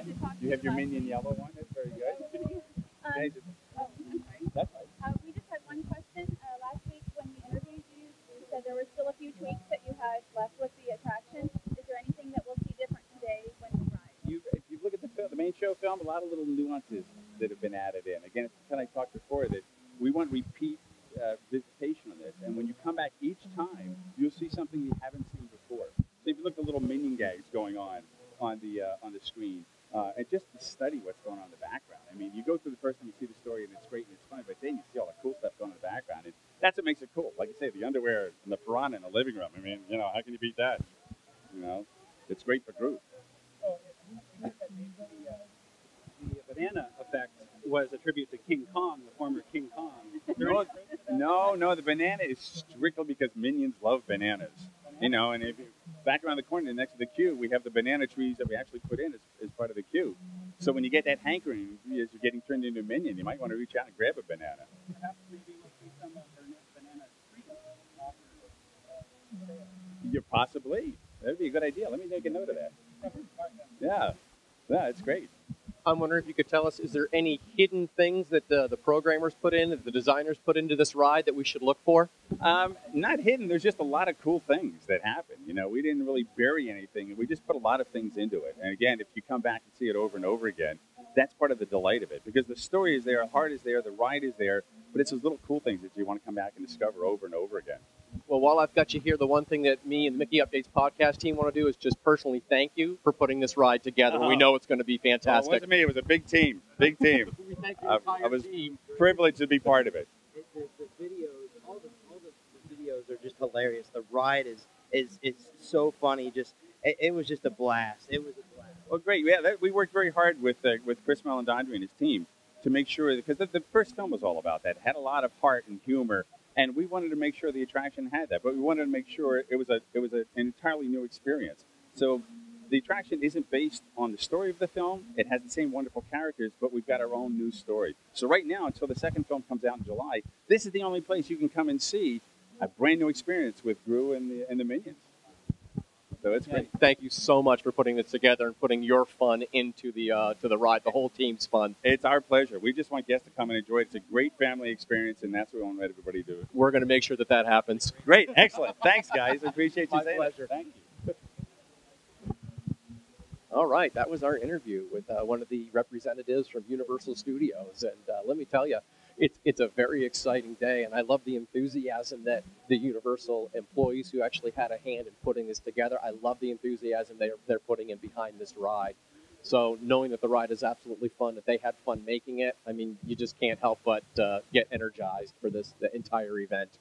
to talk to You have your last Minion week. yellow one. That's very good. Guys, Oh, I'm sorry. that's fine. We just had one question. Last week when we interviewed you, you said there were still a few tweaks that you had left with the attraction. Is there anything that we'll see different today when we ride? If you look at the main show film, a lot of little nuances that have been added in. Again, it's kind of like I talked before that we want repeat visitation on this, and when you come back each time, you'll see something you haven't seen before. So if you look at the little minion gags going on the screen, and just to study what's going on in the background. I mean, you go through the first time you see the story and it's great and it's funny, but then you see all the cool stuff going on in the background, and that's what makes it cool. Like I say, the underwear and the piranha in the living room. I mean, how can you beat that? It's great for group. Oh, you said that the banana effect was a tribute to King Kong, the former King Kong. No, the banana is strictly because minions love bananas. And if you back around the corner next to the queue, we have the banana trees that we actually put in as part of the queue. So when you get that hankering as you're getting turned into a minion, you might want to reach out and grab a banana. Perhaps maybe we'll see some of banana trees offered. Yeah, possibly. That'd be a good idea. Let me make a note of that. Yeah, it's great. I'm wondering if you could tell us, is there any hidden things that the programmers put in, that the designers put into this ride that we should look for? Not hidden. There's just a lot of cool things that happen. We didn't really bury anything. We just put a lot of things into it. And again, if you come back and see it over and over again, that's part of the delight of it. Because the story is there, the heart is there, the ride is there, but it's those little cool things that you want to come back and discover over and over again. Well, while I've got you here, the one thing that me and the Mickey Updates podcast team want to do is just personally thank you for putting this ride together. We know it's going to fantastic. Well, it wasn't me. It was a big team. Big team. We thank the entire I was team. privileged to be part of it. The videos, all the videos are just hilarious. The ride is so funny. It was just a blast. It was a blast. Well, great. Yeah, we worked very hard with Chris Melandandri and his team to make sure, because the first film was all about that. It had a lot of heart and humor, and we wanted to make sure the attraction had that. But we wanted to make sure it was an entirely new experience. So the attraction isn't based on the story of the film. It has the same wonderful characters, but we've got our own new story. So right now, until the second film comes out in July, this is the only place you can come and see a brand new experience with Gru and the Minions. So it's great. Thank you so much for putting this together and putting your fun into the ride. The whole team's fun. It's our pleasure. We just want guests to come and enjoy it. It's a great family experience, and that's what we want to let everybody do. We're going to make sure that happens. Great. Excellent. Thanks, guys. I appreciate you My saying pleasure. it. Thank you. All right, that was our interview with one of the representatives from Universal Studios, and let me tell you, it's a very exciting day, and I love the enthusiasm that the Universal employees who actually had a hand in putting this together. I love the enthusiasm they're putting in behind this ride. So knowing that the ride is absolutely fun, that they had fun making it, I mean, you just can't help but get energized for the entire event.